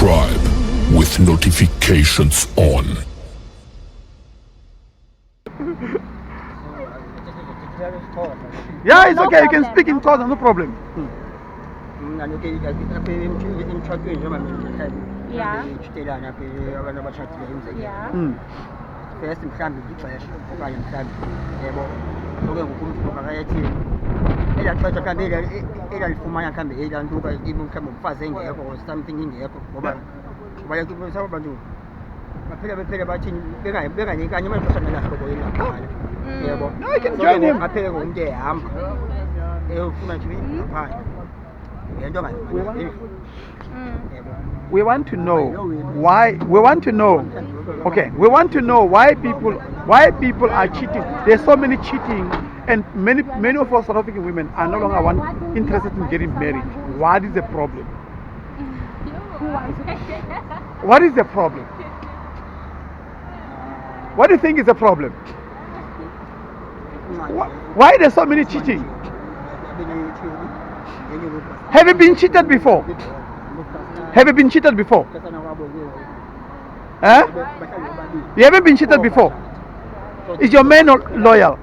subscribe with notifications on. Yeah, it's okay. You can speak in Xhosa, no problem. Yeah. First mhlambi ixesha okanye mhlambi yebo oke ngokumntu akayathini elaxesha mhlambi elalifumana mhlambi elantuka mhlambi umfazi engekho or something ingekho ngoba sabo bantu baphele bathini benganikanye amaxesha nalahlobo elaqala yebo aphele ngomntu ehamba eyofuna nje ngaphandle lento ngayibona. We want to know why. We want to know. Okay, we want to know why people are cheating. There's so many cheating, and many of us South African women are no longer interested in getting married. What is the problem? What is the problem? What do you think is the problem? Why there's so many cheating? Have you been cheated before? Have you been cheated before? Huh? You haven't been cheated before? Is your man loyal?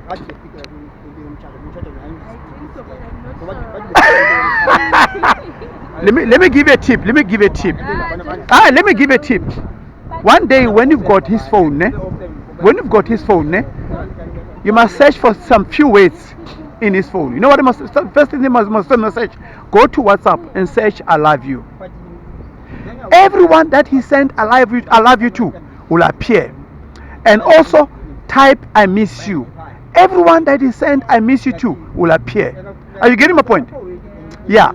Let me give you a tip. Let me give you a tip. Let me give you a tip. One day when you've got his phone, you must search for some few words in his phone. You know what you must first thing you must search? Go to WhatsApp and search "I love you." Everyone that he sent "I love you" to will appear, and also type "I miss you." Everyone that he sent "I miss you" to will appear. Are you getting my point? Yeah.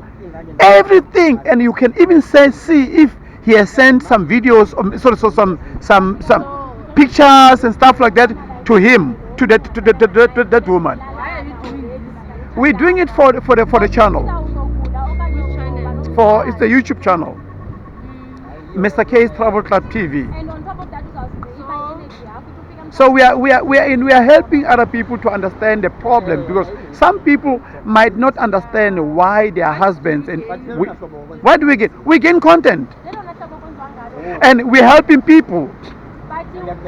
Everything, and you can even see if he has sent some videos, some pictures and stuff like that to him, to that woman. We're doing it for the channel. It's the YouTube channel, Mr. K's Travel Club TV. And on top of that, So we are helping other people to understand the problem, because some people might not understand why their husbands, and what do we get? We gain content, and we're helping people.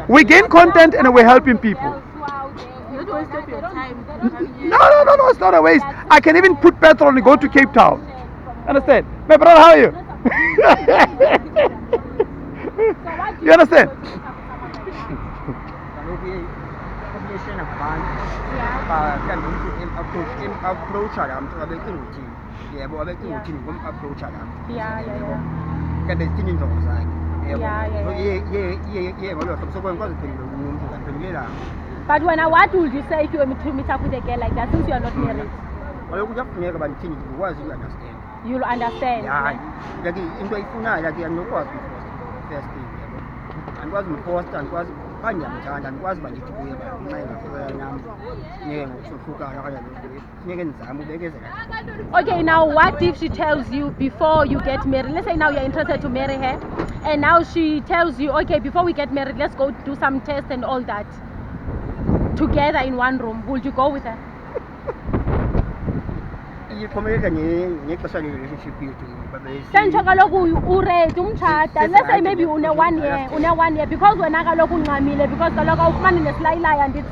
We gain content and we're helping people. No, it's not a waste. I can even put petrol and go to Cape Town. Understand? My brother, how are you? You understand? But what would you say if you were to meet up with a girl like that, since you are not married? You'll understand. Okay, now what if she tells you before you get married? Let's say now you're interested to marry her, and now she tells you, okay, before we get married, let's go do some tests and all that together in one room. Would you go with her? Let's say maybe une 1 year, because we're not looking because the local man in the sly lie and it's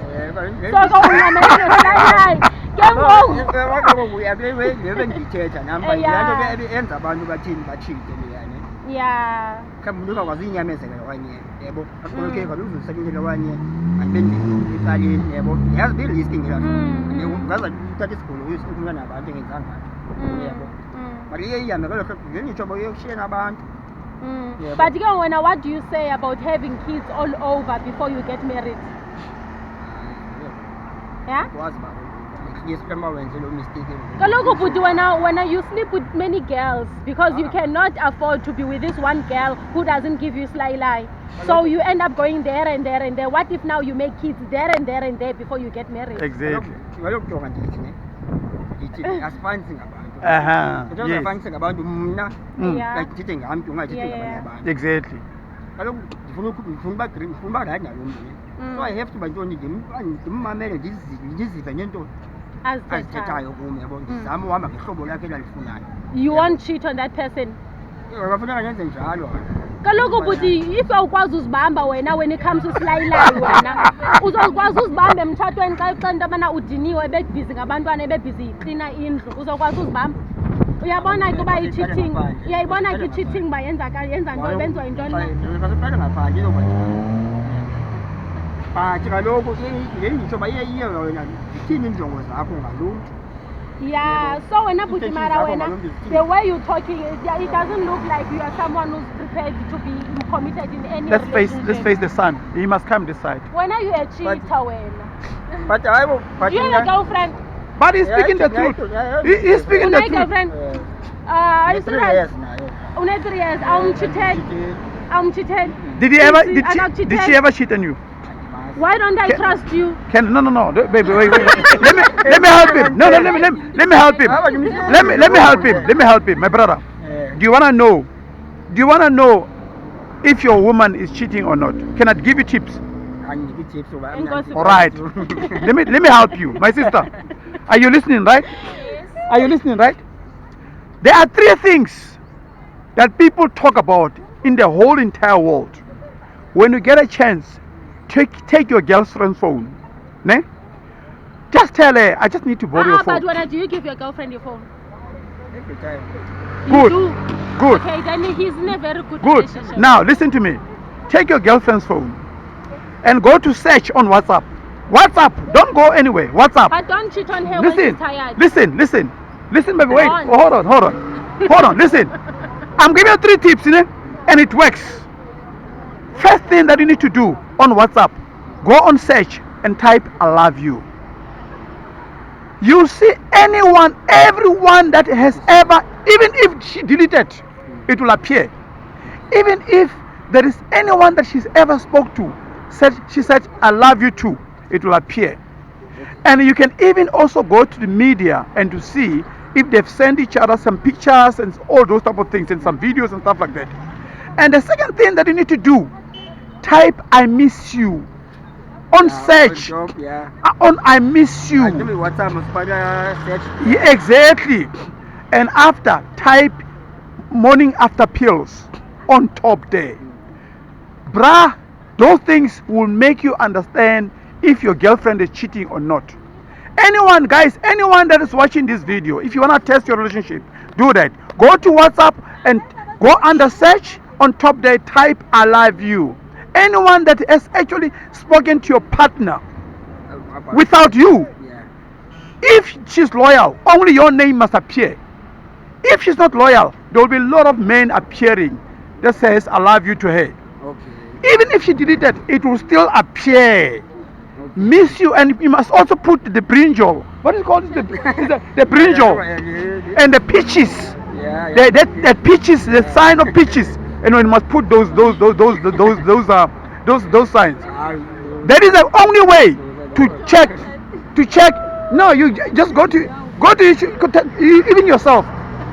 yeah. But what do you say about having kids all over before you get married? Yeah? When you sleep with many girls, because you cannot afford to be with this one girl who doesn't give you sly lie, so you end up going there and there and there. What if now you make kids there and there and there before you get married? Exactly. Exactly. So I have to buy you won't cheat on that person. kaloku buti if awukwazi uzibamba wena when it comes to silayilayi wena uzokwazi uzibamba emtshatweni xa uxela into yobana udiniwe ebebhizi ngabantwana ebebhizi yiklina indlu uzokwazi uzibamba uyabona ke uba i-cheating uyayibona ke i-cheating uba yenza nto benziwa yintoni na ngasuqala ngaphandle but kaloku le nditsho uba iye wena zithini iinjongo zakho ngaluntu. Yeah, so when I put Mara, the way you're talking, it doesn't look like you are someone who's prepared to be committed in any relationship. Let's face the sun. He must come this side. When are you a cheater? But I will. Do you have a girlfriend? But he's speaking the truth. He's speaking the truth. Girlfriend? I 3 years now. 3 years. I'm cheated. Did she ever cheat on you? Why don't I trust you? No, baby, wait. let me help him. No, let me help him. Let me help him, my brother. Do you wanna know if your woman is cheating or not? Can I give you tips? All right. let me help you, my sister. Are you listening, right? Yes. Are you listening, right? There are 3 things that people talk about in the whole entire world. When you get a chance, take your girlfriend's phone. Ne? Just tell her, I just need to borrow your phone. But when do you give your girlfriend your phone? Every time. Good. You do? Good. Okay, then he's in a very good Good. relationship. Now listen to me. Take your girlfriend's phone and go to search on WhatsApp. WhatsApp. Don't go anywhere. WhatsApp. But don't cheat on her when she's tired. Listen, baby. Wait. Hold on. Listen. I'm giving you 3 tips, and it works. First thing that you need to do on WhatsApp, go on search and type I love you. You'll see everyone that has ever, even if she deleted, it will appear. Even if there is anyone that she's ever spoke to, she said I love you too, it will appear. And you can even also go to the media and to see if they've sent each other some pictures and all those type of things and some videos and stuff like that. And the second thing that you need to do, type I miss you on search. On I miss you. Yeah, exactly. And after, type morning after pills on top there. Bruh, those things will make you understand if your girlfriend is cheating or not. Anyone that is watching this video, if you want to test your relationship, do that. Go to WhatsApp and go under search. On top there, type I love you. Anyone that has actually spoken to your partner without you, if she's loyal, only your name must appear. If she's not loyal, there will be a lot of men appearing that says I love you to her. Okay. Even if she deleted, it will still appear. Okay. Miss you, and you must also put the brinjal. What is it called? The brinjal and the peaches. That peaches, the sign of peaches. And you must put those signs. That is the only way to check. No, you just go to even yourself.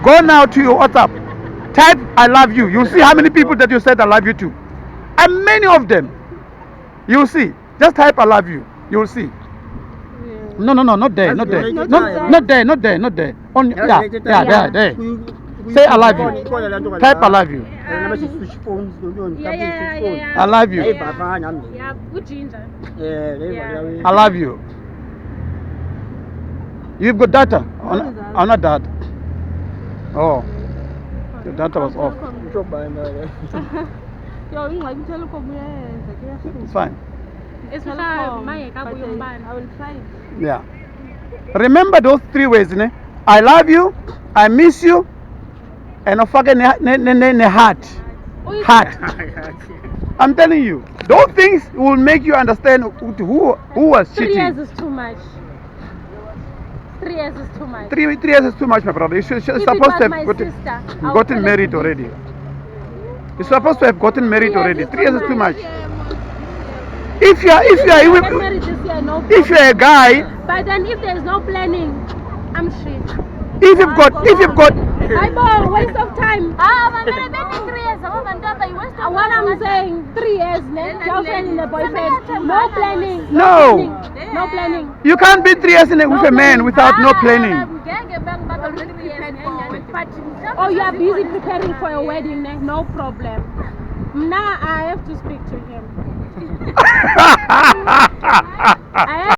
Go now to your WhatsApp. Type I love you. You'll see how many people that you said I love you to. And many of them. You'll see. Just type I love you. You'll see. No, not there. Not there. On, there. Say I love you. Type I love you. I love you. Yeah, good ginger. I love you. You've got data? I'm not data. Oh, the data was off. It's fine. It's fine. I will try. Yeah. Remember those 3 ways, ne? I love you, I miss you, and a fucking heart. I'm telling you, those things will make you understand who was cheating. 3 years is too much. 3 years is too much. 3 years is too much, my brother. You're supposed to have gotten married already. You're supposed to have gotten married already. 3 years is too much. If you're a guy, but then if there's no planning, I'm shit. If you've got I waste of time. What I'm saying, 3 years, girlfriend and a boyfriend, no planning. No planning. You can't be 3 years with a man without no planning. Oh, you are busy preparing for your wedding, no problem. Now I have to speak to him. I have